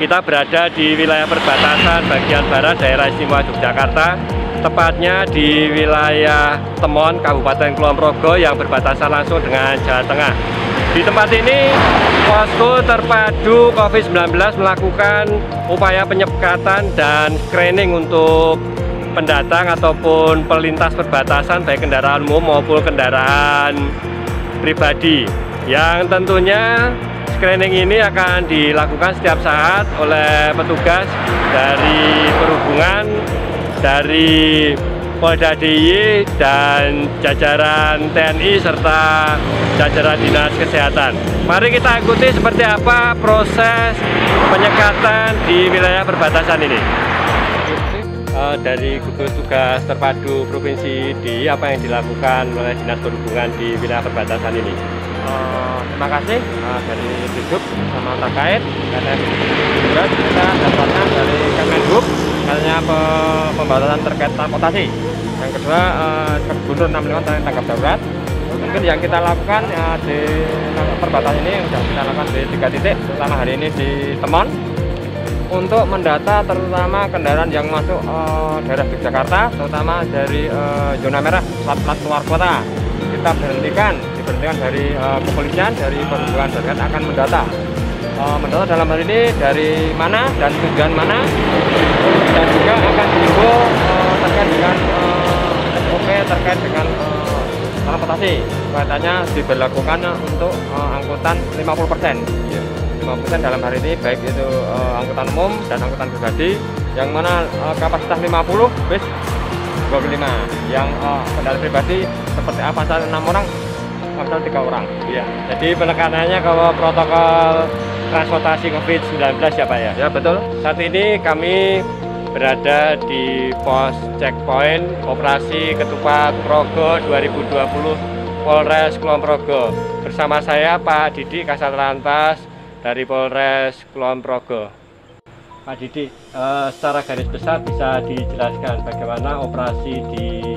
Kita berada di wilayah perbatasan bagian barat daerah istimewa Yogyakarta, tepatnya di wilayah Temon, Kabupaten Kulon Progo yang berbatasan langsung dengan Jawa Tengah. Di tempat ini, posko terpadu COVID-19 melakukan upaya penyekatan dan screening untuk pendatang ataupun pelintas perbatasan baik kendaraan umum maupun kendaraan pribadi, yang tentunya screening ini akan dilakukan setiap saat oleh petugas dari perhubungan, dari Polda DIY dan jajaran TNI serta jajaran Dinas Kesehatan. Mari kita ikuti seperti apa proses penyekatan di wilayah perbatasan ini. Dari gugus tugas terpadu Provinsi DIY, apa yang dilakukan oleh Dinas Perhubungan di wilayah perbatasan ini? Terima kasih dari Disub sama terkait karena juga kita dapatkan dari Kemenhub katanya pembatasan terkait transportasi. Yang kedua Gubernur 65 tentang tanggap darurat. Mungkin yang kita lakukan di perbatasan ini sudah kita lakukan di 3 titik, terutama hari ini di Temon untuk mendata terutama kendaraan yang masuk daerah Yogyakarta, terutama dari zona merah plat luar kota. Kita diberhentikan dari kepolisian, dari perhubungan darat akan mendata dalam hal ini dari mana dan tujuan mana, dan juga akan dihimbau terkait dengan SOP terkait dengan transportasi. Katanya diberlakukan untuk angkutan 50%. 50% dalam hari ini baik itu angkutan umum dan angkutan pribadi, yang mana kapasitas 50 bis 25, yang kendaraan pribadi seperti Avanza 6 orang, Avanza 3 orang. Ya, jadi penekanannya ke protokol transportasi COVID-19 ya Pak ya? Ya betul. Saat ini kami berada di pos checkpoint operasi Ketupat Progo 2020 Polres Kulon Progo. Bersama saya Pak Didi Kasat Lantas dari Polres Kulon Progo. Pak Didi, secara garis besar bisa dijelaskan bagaimana operasi di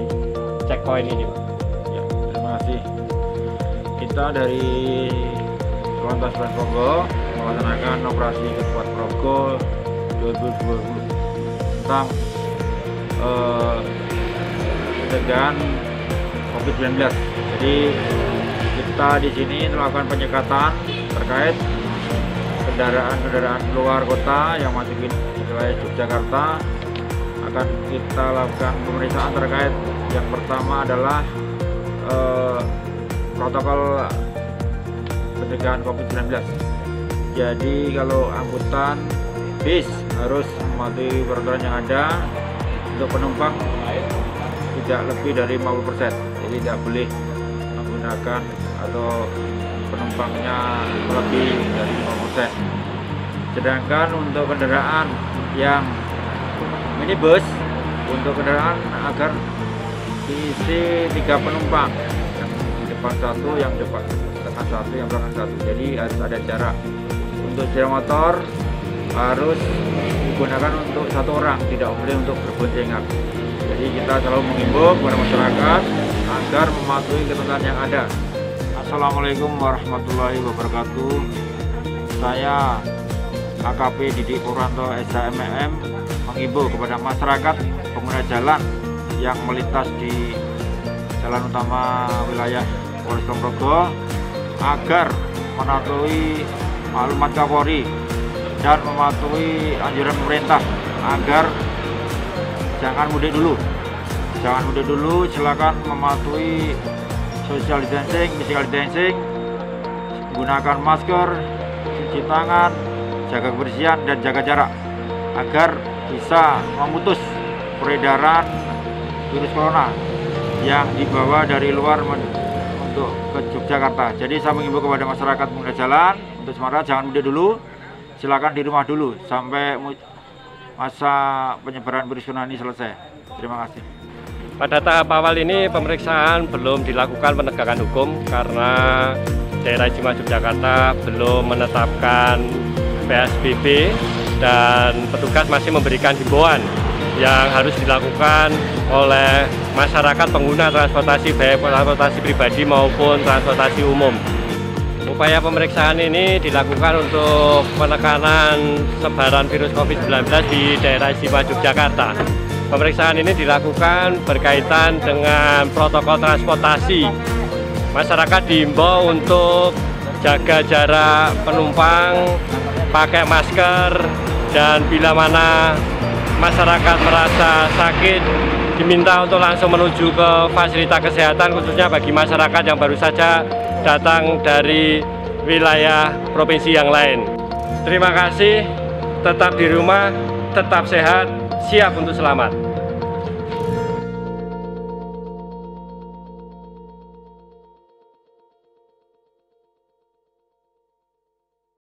checkpoint ini, Pak? Ya, terima kasih. Kita dari Lantas Polres Progo melaksanakan operasi Ketupat Progo 2020 tentang pencegahan COVID-19. Jadi kita di sini melakukan penyekatan terkait kendaraan luar kota yang masuk ke wilayah Yogyakarta. Akan kita lakukan pemeriksaan terkait yang pertama adalah protokol pencegahan COVID-19. Jadi kalau angkutan bis harus mematuhi peraturan yang ada. Untuk penumpang tidak lebih dari 50%. Jadi tidak boleh menggunakan atau penumpangnya lebih dari 50%. Sedangkan untuk kendaraan yang minibus, untuk kendaraan agar diisi 3 penumpang, yang di depan 1, yang depan tengah 1, yang belakang 1. Jadi harus ada jarak. Untuk sepeda motor harus digunakan untuk 1 orang, tidak boleh untuk berboncengan. Jadi kita selalu mengimbau kepada masyarakat agar mematuhi ketentuan yang ada. Assalamualaikum warahmatullahi wabarakatuh. Saya AKP Didi Purwanto SHMM mengimbau kepada masyarakat pengguna jalan yang melintas di jalan utama wilayah Polres Kulon Progo agar mematuhi maklumat Kapolri dan mematuhi anjuran pemerintah agar jangan mudik dulu. Jangan mudik dulu, silakan mematuhi social distancing, physical distancing, gunakan masker, cuci tangan, jaga kebersihan dan jaga jarak agar bisa memutus peredaran virus corona yang dibawa dari luar untuk ke Yogyakarta. Jadi saya mengimbau kepada masyarakat pengguna jalan untuk sementara jangan mudik dulu, silakan di rumah dulu sampai masa penyebaran virus corona ini selesai. Terima kasih. Pada tahap awal ini pemeriksaan belum dilakukan penegakan hukum karena daerah istimewa Yogyakarta belum menetapkan PSBB dan petugas masih memberikan himbauan yang harus dilakukan oleh masyarakat pengguna transportasi baik transportasi pribadi maupun transportasi umum. Upaya pemeriksaan ini dilakukan untuk penekanan sebaran virus COVID-19 di daerah istimewa Yogyakarta. Pemeriksaan ini dilakukan berkaitan dengan protokol transportasi. Masyarakat diimbau untuk jaga jarak penumpang, pakai masker, dan bila mana masyarakat merasa sakit diminta untuk langsung menuju ke fasilitas kesehatan, khususnya bagi masyarakat yang baru saja datang dari wilayah provinsi yang lain. Terima kasih, tetap di rumah, tetap sehat, siap untuk selamat.